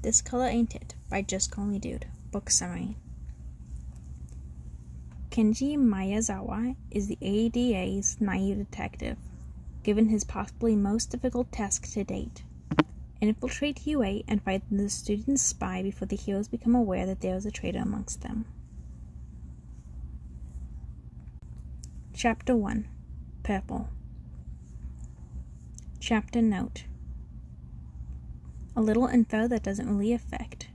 This Color Ain't It by Just Call Me Dude. Book summary. Kenji Miyazawa is the ADA's naive detective, given his possibly most difficult task to date. Infiltrate UA and find the student's spy before the heroes become aware that there is a traitor amongst them. Chapter 1. Purple. Chapter Note. A little info that doesn't really affect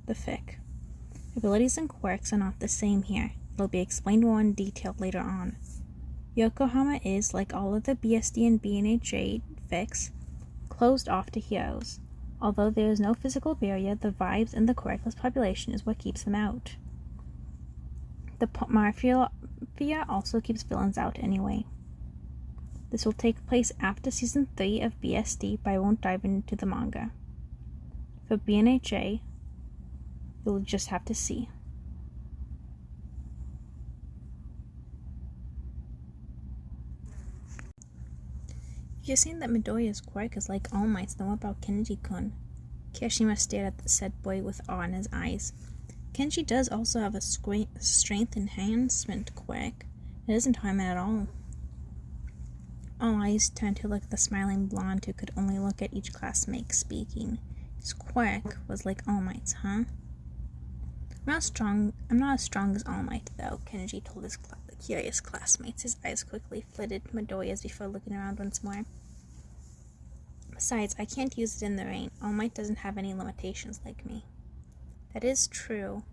the fic. Abilities and quirks are not the same here. It'll be explained more in detail later on. Yokohama is, like all of the BSD and BNHA fics, closed off to heroes. Although there is no physical barrier, the vibes and the quirkless population is what keeps them out. The mafia also keeps villains out anyway. This will take place after Season 3 of BSD, but I won't dive into the manga. For BNHA, you'll just have to see. You're saying that Midoriya's quirk is like All Might's, then what about Kenji-kun? Kirishima stared at the said boy with awe in his eyes. Kenji does also have a strength enhancement quirk. It isn't harm at all. All eyes turned to look at the smiling blonde who could only look at each classmate speaking. His quirk was like All Might's, huh? I'm not as strong as All Might, though, Kenji told his curious classmates. His eyes quickly flitted Midoriya's before looking around once more. Besides, I can't use it in the rain. All Might doesn't have any limitations like me. That is true.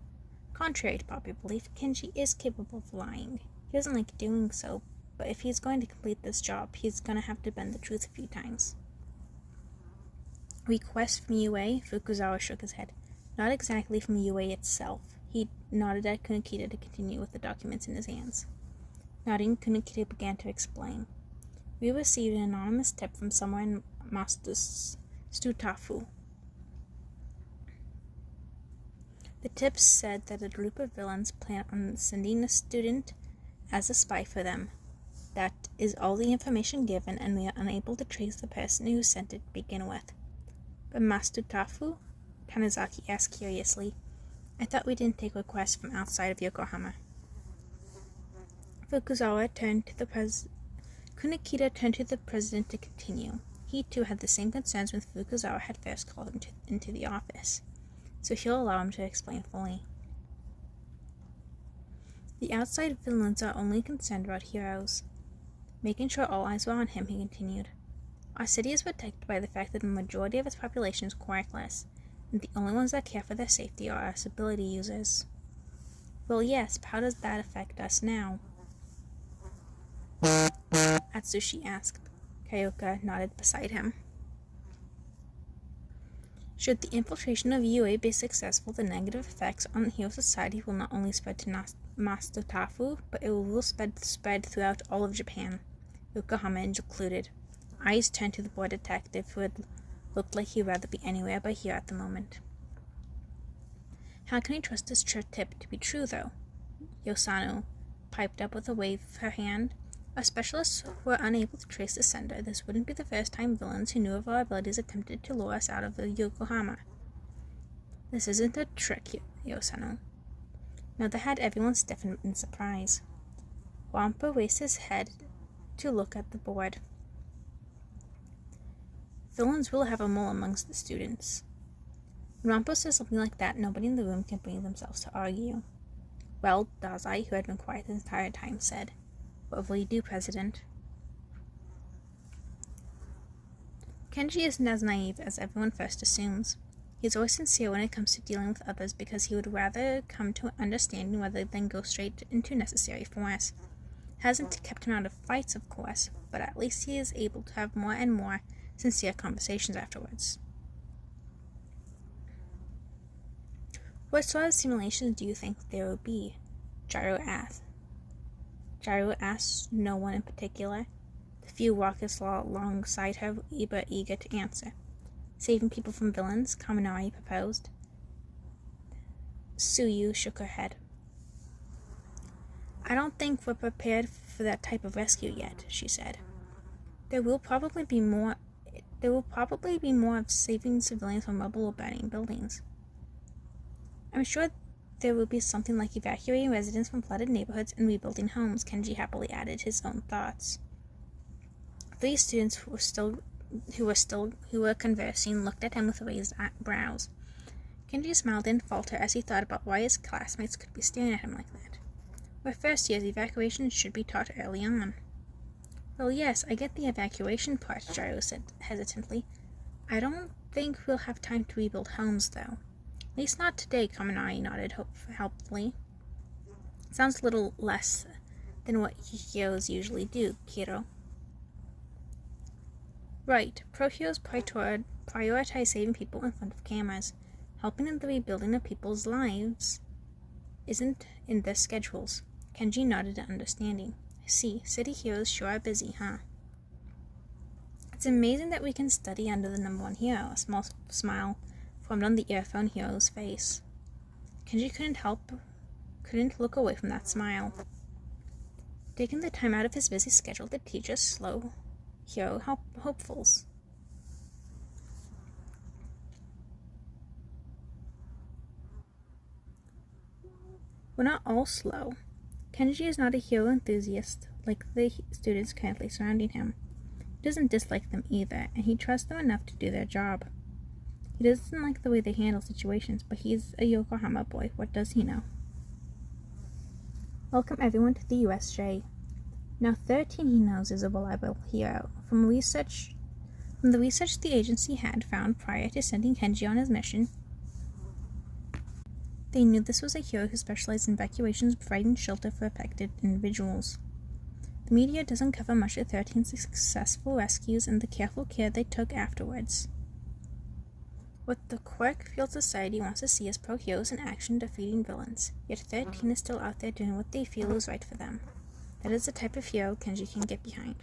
Contrary to popular belief, Kenji is capable of flying. He doesn't like doing so, but if he's going to complete this job, he's going to have to bend the truth a few times. Request from UA? Fukuzawa shook his head. Not exactly from UA itself. He nodded at Kunikida to continue with the documents in his hands. Nodding, Kunikida began to explain. We received an anonymous tip from somewhere in Stutafu. The tip said that a group of villains plan on sending a student as a spy for them. That is all the information given, and we are unable to trace the person who sent it to begin with. But Mastutafu? Tanizaki asked curiously. I thought we didn't take requests from outside of Yokohama. Fukuzawa turned to the Kunikida turned to the president to continue. He too had the same concerns when Fukuzawa had first called him into the office, so he'll allow him to explain fully. The outside villains are only concerned about heroes. Making sure all eyes were on him, he continued. Our city is protected by the fact that the majority of its population is quirkless, and the only ones that care for their safety are us ability users. Well, yes, but how does that affect us now? Atsushi asked. Kyoka nodded beside him. Should the infiltration of UA be successful, the negative effects on the hero society will not only spread to Mastotafu, but it will spread throughout all of Japan, Yokohama included. Eyes turned to the boy detective, who had looked like he'd rather be anywhere but here at the moment. How can he trust this tip to be true, though? Yosano piped up with a wave of her hand. Our specialists were unable to trace the sender. This wouldn't be the first time villains who knew of our abilities attempted to lure us out of the Yokohama. This isn't a trick, Yosano. Now that had everyone stiffened in surprise. Wampa raised his head to look at the board. Villains will have a mole amongst the students. When Wampa says something like that, nobody in the room can bring themselves to argue. Well, Dazai, who had been quiet the entire time, said, What will you do, President? Kenji isn't as naive as everyone first assumes. He's always sincere when it comes to dealing with others because he would rather come to an understanding rather than go straight into necessary force. Hasn't kept him out of fights, of course, but at least he is able to have more and more sincere conversations afterwards. What sort of simulations do you think there will be? Gyro asked. Gyro asked no one in particular. The few walkers alongside her were eager to answer. Saving people from villains, Kaminari proposed. Suyu shook her head. I don't think we're prepared for that type of rescue yet, she said. There will probably be more There will probably be more of saving civilians from rubble or burning buildings. I'm sure there will be something like evacuating residents from flooded neighborhoods and rebuilding homes, Kenji happily added his own thoughts. 3 students who were conversing looked at him with raised brows. Kenji smiled and faltered as he thought about why his classmates could be staring at him like that. We're first years, evacuation should be taught early on. Well, yes, I get the evacuation part, Gyro said hesitantly. I don't think we'll have time to rebuild homes, though. At least not today, Kaminari nodded helpfully. Sounds a little less than what heroes usually do, Kiro. Right, pro heroes prioritize saving people in front of cameras. Helping in the rebuilding of people's lives isn't in their schedules. Kenji nodded in understanding. I see, city heroes sure are busy, huh? It's amazing that we can study under the number 1 hero. A small smile formed on the earphone hero's face. Kenji couldn't look away from that smile. Taking the time out of his busy schedule to teach us slow hero hopefuls. We're not all slow. Kenji is not a hero enthusiast like the students currently surrounding him. He doesn't dislike them either, and he trusts them enough to do their job. He doesn't like the way they handle situations, but he's a Yokohama boy. What does he know? Welcome everyone to the USJ. Now 13 he knows is a reliable hero. From the research the agency had found prior to sending Kenji on his mission, they knew this was a hero who specialized in evacuations, providing shelter for affected individuals. The media doesn't cover much of 13's successful rescues and the careful care they took afterwards. What the Quirk Field Society wants to see is pro heroes in action defeating villains, yet 13 is still out there doing what they feel is right for them. That is the type of hero Kenji can get behind.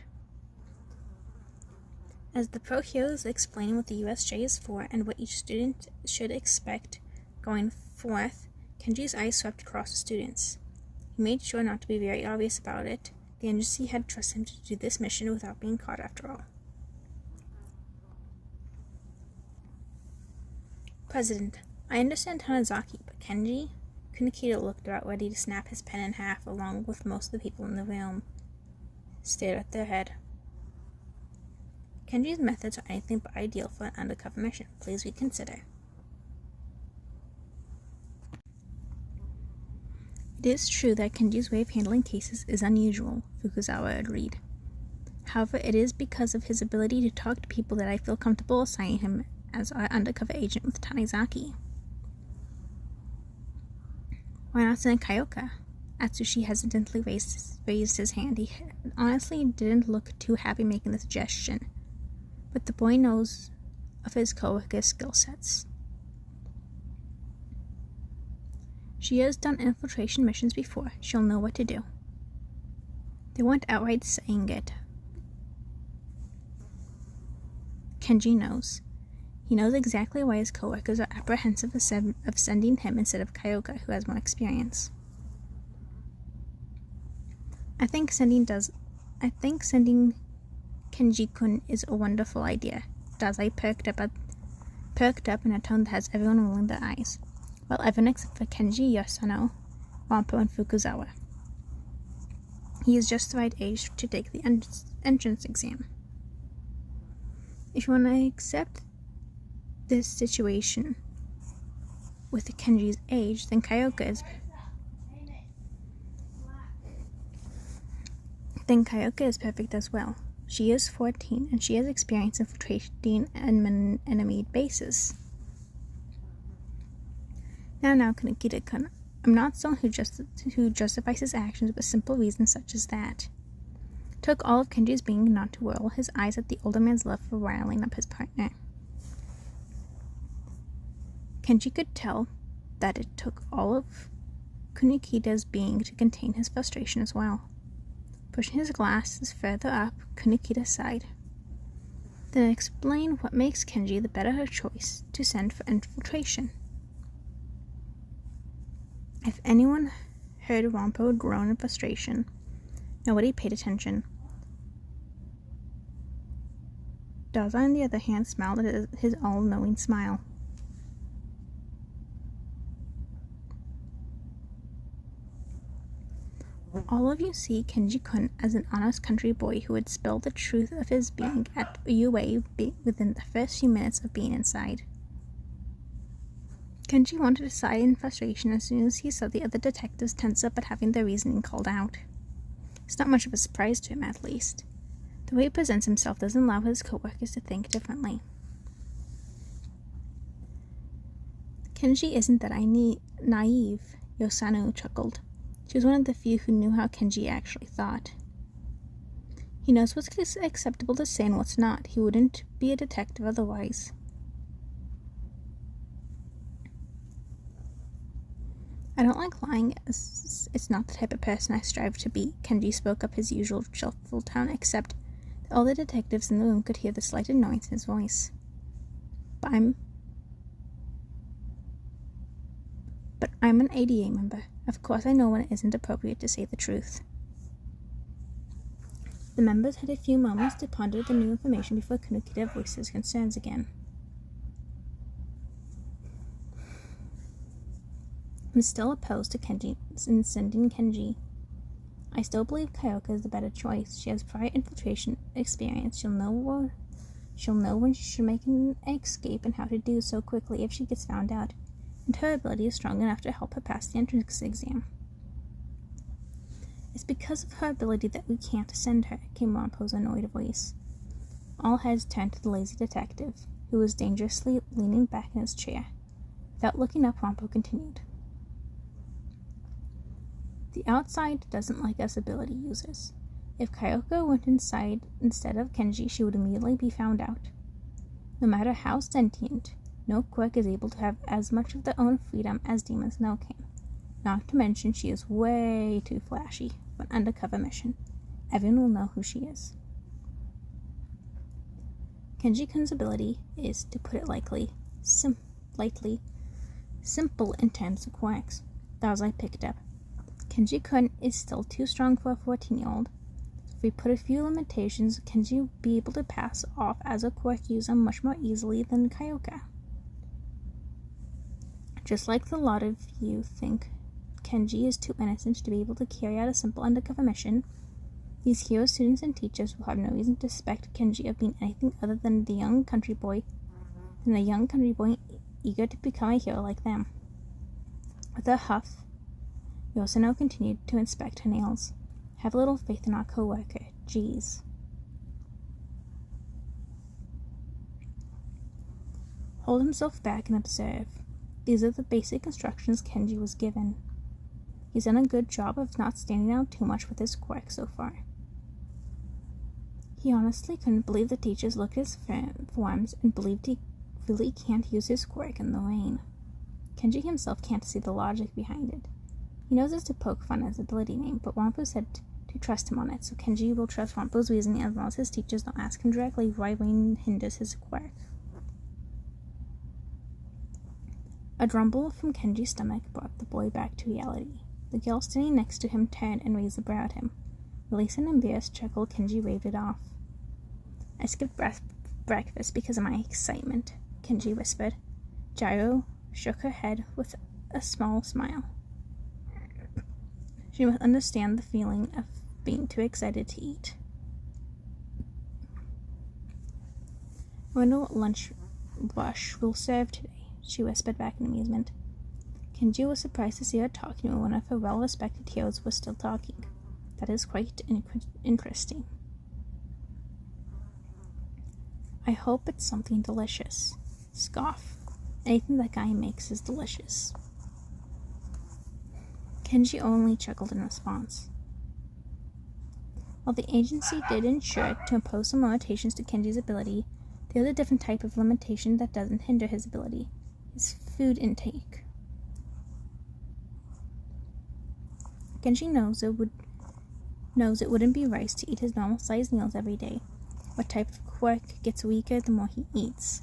As the pro hero is explaining what the USJ is for and what each student should expect going forth, Kenji's eyes swept across the students. He made sure not to be very obvious about it. The agency had trusted him to do this mission without being caught after all. President, I understand Tanizaki, but Kenji? Kunikida looked about ready to snap his pen in half along with most of the people in the room. Stared at their head. Kenji's methods are anything but ideal for an undercover mission. Please reconsider. It is true that Kenji's way of handling cases is unusual, Fukuzawa agreed. However, it is because of his ability to talk to people that I feel comfortable assigning him as our undercover agent with Tanizaki. Why not send Kyoka? Atsushi hesitantly raised his hand. He honestly didn't look too happy making the suggestion, but the boy knows of his co-workers' skill sets. She has done infiltration missions before. She'll know what to do. They weren't outright saying it. Kenji knows. He knows exactly why his co-workers are apprehensive of sending him instead of Kyoka, who has more experience. I think sending Kenji-kun is a wonderful idea. Dazai perked up in a tone that has everyone rolling their eyes. Well, everyone except for Kenji, Yosano, Wampo, and Fukuzawa. He is just the right age to take the entrance exam. If you want to accept this situation with Kenji's age, then Kyoka is perfect as well. She is 14, and she has experience infiltrating enemy bases. Now, Kunikida-kun, I'm not someone who justifies his actions with simple reasons such as that. It took all of Kenji's being not to roll his eyes at the older man's love for riling up his partner. Kenji could tell that it took all of Kunikida's being to contain his frustration as well. Pushing his glasses further up, Kunikida sighed. Then explain what makes Kenji the better choice to send for infiltration. If anyone heard Wampo groan in frustration, nobody paid attention. Daza, on the other hand, smiled at his all-knowing smile. All of you see Kenji-kun as an honest country boy who would spill the truth of his being at UA within the first few minutes of being inside. Kenji wanted to sigh in frustration as soon as he saw the other detectives tense up at having their reasoning called out. It's not much of a surprise to him, at least. The way he presents himself doesn't allow his co-workers to think differently. Kenji isn't that naive, Yosano chuckled. She was one of the few who knew how Kenji actually thought. He knows what's acceptable to say and what's not. He wouldn't be a detective otherwise. I don't like lying, as it's not the type of person I strive to be. Kenji spoke up his usual cheerful tone, except that all the detectives in the room could hear the slight annoyance in his voice. But I'm an ADA member. Of course I know when it isn't appropriate to say the truth. The members had a few moments to ponder the new information before Kunikida voiced his concerns again. I'm still opposed to Kenji in sending Kenji. I still believe Kyoka is the better choice. She has prior infiltration experience. She'll know when she should make an escape and how to do so quickly if she gets found out. And her ability is strong enough to help her pass the entrance exam. It's because of her ability that we can't send her, came Wampo's annoyed voice. All heads turned to the lazy detective, who was dangerously leaning back in his chair. Without looking up, Wampo continued. The outside doesn't like us ability users. If Kyoka went inside instead of Kenji, she would immediately be found out. No matter how sentient, no quirk is able to have as much of their own freedom as demons know can. Not to mention she is way too flashy for an undercover mission. Everyone will know who she is. Kenji-kun's ability is, to put it lightly, simple in terms of quirks. That was I picked up. Kenji-kun is still too strong for a 14-year-old. If we put a few limitations, Kenji will be able to pass off as a quirk user much more easily than Kyoka. Just like the lot of you think Kenji is too innocent to be able to carry out a simple undercover mission, these hero students and teachers will have no reason to suspect Kenji of being anything other than a young country boy eager to become a hero like them. With a huff, Yosano continued to inspect her nails. Have a little faith in our co-worker. Geez. Hold himself back and observe. These are the basic instructions Kenji was given. He's done a good job of not standing out too much with his quirk so far. He honestly couldn't believe the teachers looked at his forms and believed he really can't use his quirk in the rain. Kenji himself can't see the logic behind it. He knows it's to poke fun at his ability name, but Wampo said to trust him on it, so Kenji will trust Wampo's reasoning as long as his teachers don't ask him directly why rain hinders his quirk. A rumble from Kenji's stomach brought the boy back to reality. The girl standing next to him turned and raised a brow at him. Releasing an embarrassed chuckle, Kenji waved it off. I skipped breakfast because of my excitement, Kenji whispered. Gyro shook her head with a small smile. She must understand the feeling of being too excited to eat. I wonder what lunch rush we'll serve today, she whispered back in amusement. Kenji was surprised to see her talking when one of her well-respected heroes was still talking. That is quite interesting. I hope it's something delicious. Scoff. Anything that guy makes is delicious. Kenji only chuckled in response. While the agency did ensure to impose some limitations to Kenji's ability, there was a different type of limitation that doesn't hinder his ability: his food intake. Kenji knows it wouldn't be wise to eat his normal-sized meals every day. What type of quirk gets weaker the more he eats?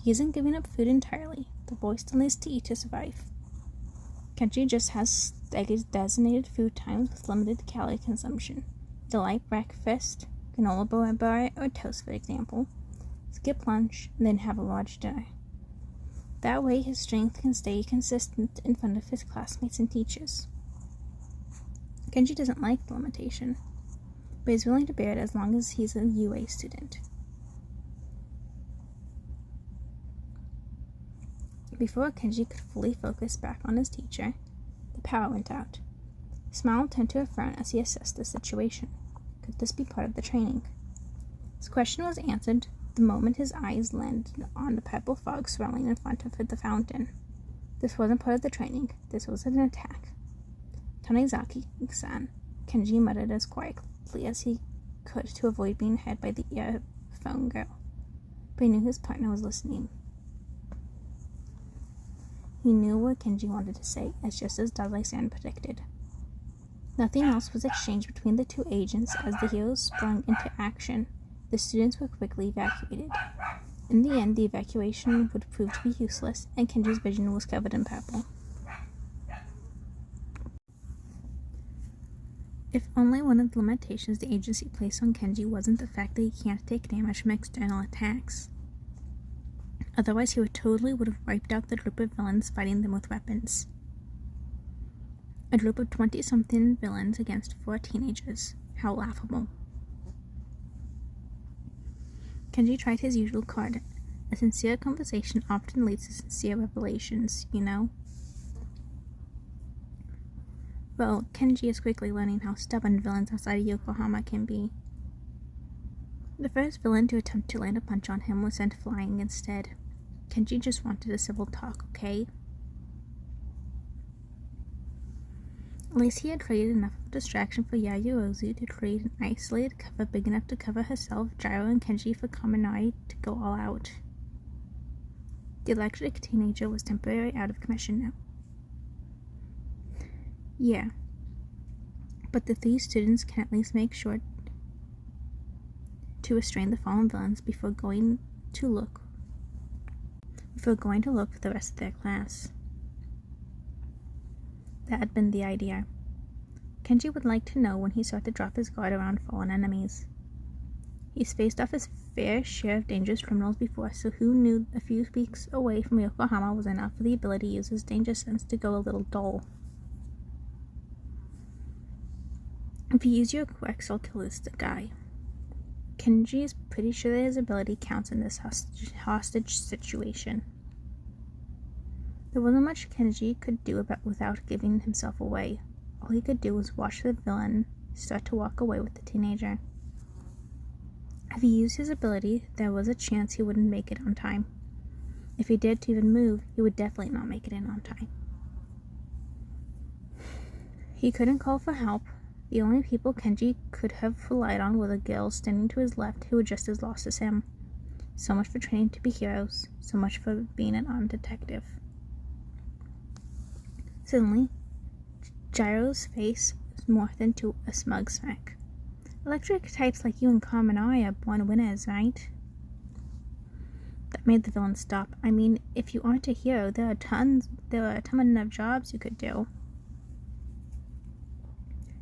He isn't giving up food entirely. The boy still needs to eat to survive. Kenji just has designated food times with limited calorie consumption. The light breakfast, granola bar, or toast, for example. skip lunch, and then have a large dinner. That way his strength can stay consistent in front of his classmates and teachers. Kenji doesn't like the limitation, but is willing to bear it as long as he's a UA student. Before Kenji could fully focus back on his teacher, the power went out. A smile turned to a frown as he assessed the situation. Could this be part of the training? His question was answered the moment his eyes landed on the purple fog swirling in front of the fountain. This wasn't part of the training. This was an attack. Tanizaki-san, Kenji muttered as quietly as he could to avoid being heard by the earphone girl. But he knew his partner was listening. He knew what Kenji wanted to say, as just as Dazai-san predicted. Nothing else was exchanged between the two agents. As the heroes sprung into action, the students were quickly evacuated. In the end, the evacuation would prove to be useless, and Kenji's vision was covered in purple. If only one of the limitations the agency placed on Kenji wasn't the fact that he can't take damage from external attacks. Otherwise, he would have wiped out the group of villains fighting them with weapons. A group of 20-something villains against 4 teenagers. How laughable. Kenji tried his usual card. A sincere conversation often leads to sincere revelations, you know? Well, Kenji is quickly learning how stubborn villains outside of Yokohama can be. The first villain to attempt to land a punch on him was sent flying instead. Kenji just wanted a civil talk, okay? At least he had created enough of a distraction for Yayuozu to create an isolated cover big enough to cover herself, Gyro, and Kenji for Kaminari to go all out. The electric teenager was temporarily out of commission now. Yeah. But the 3 students can at least make sure to restrain the fallen villains before going to look for the rest of their class. That had been the idea. Kenji would like to know when he started to drop his guard around fallen enemies. He's faced off his fair share of dangerous criminals before, so who knew a few weeks away from Yokohama was enough for the ability to use his danger sense to go a little dull. If you use your quirks, I'll kill this guy. Kenji is pretty sure that his ability counts in this hostage situation. There wasn't much Kenji could do without giving himself away. All he could do was watch the villain start to walk away with the teenager. If he used his ability, there was a chance he wouldn't make it on time. If he dared to even move, he would definitely not make it in on time. He couldn't call for help. The only people Kenji could have relied on were the girls standing to his left who were just as lost as him. So much for training to be heroes, so much for being an armed detective. Suddenly, Gyro's face morphed into a smug smirk. Electric types like you and Kaminari are born winners, right? That made the villain stop. I mean, if you aren't a hero, there are a ton of jobs you could do.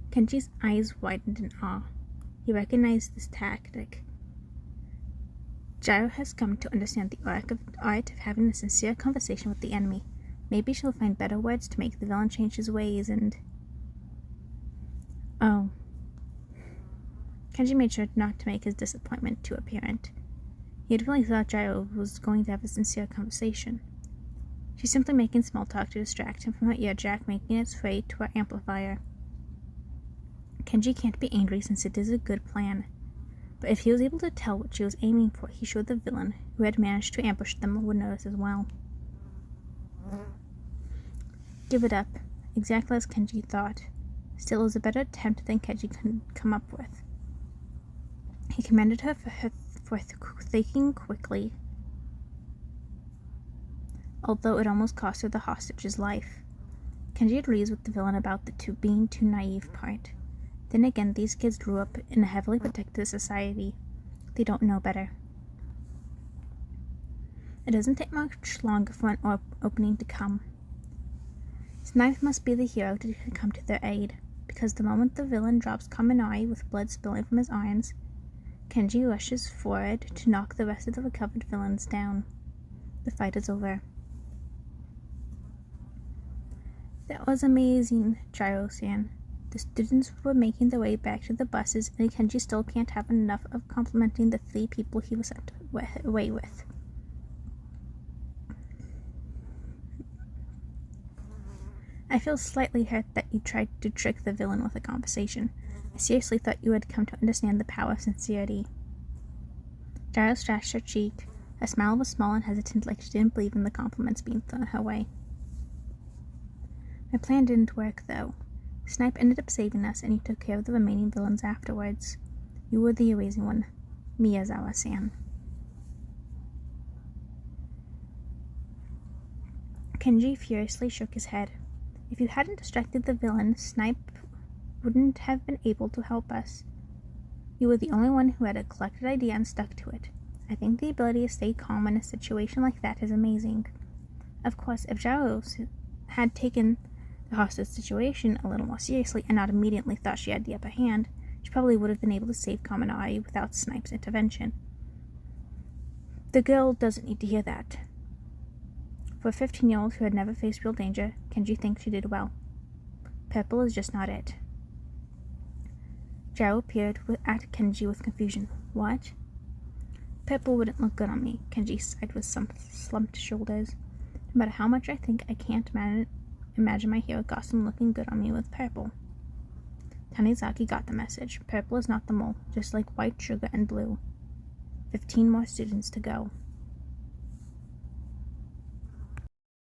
Kenji's eyes widened in awe. He recognized this tactic. Gyro has come to understand the art of having a sincere conversation with the enemy. Maybe she'll find better words to make the villain change his ways and... Oh. Kenji made sure not to make his disappointment too apparent. He had really thought Gyro was going to have a sincere conversation. She's simply making small talk to distract him from her earjack making its way to her amplifier. Kenji can't be angry since it is a good plan. But if he was able to tell what she was aiming for, he sure the villain, who had managed to ambush them, would notice as well. Give it up, exactly as Kenji thought. Still, it was a better attempt than Kenji could come up with. He commended her for thinking quickly, although it almost cost her the hostage's life. Kenji agrees with the villain about the being too naive part. Then again, these kids grew up in a heavily protected society. They don't know better. It doesn't take much longer for an opening to come. Snipe must be the hero to come to their aid, because the moment the villain drops Kaminari with blood spilling from his arms, Kenji rushes forward to knock the rest of the recovered villains down. The fight is over. That was amazing, Gyro-san. The students were making their way back to the buses, and Kenji still can't have enough of complimenting the 3 people he was sent away with. I feel slightly hurt that you tried to trick the villain with a conversation. I seriously thought you had come to understand the power of sincerity. Gyro scratched her cheek. Her smile was small and hesitant, like she didn't believe in the compliments being thrown her way. My plan didn't work, though. Snipe ended up saving us, and you took care of the remaining villains afterwards. You were the amazing one, Miyazawa-san. Kenji furiously shook his head. If you hadn't distracted the villain, Snipe wouldn't have been able to help us. You were the only one who had a collected idea and stuck to it. I think the ability to stay calm in a situation like that is amazing. Of course, if Gyro had taken the hostage situation a little more seriously and not immediately thought she had the upper hand, she probably would have been able to save Kaminari without Snipe's intervention. The girl doesn't need to hear that. For a 15-year-old who had never faced real danger, Kenji thinks she did well. Purple is just not it. Gyro peered at Kenji with confusion. What? Purple wouldn't look good on me, Kenji sighed with some slumped shoulders. No matter how much I think, I can't imagine my hero costume looking good on me with purple. Tanizaki got the message. Purple is not the mole, just like white, sugar, and blue. 15 more students to go.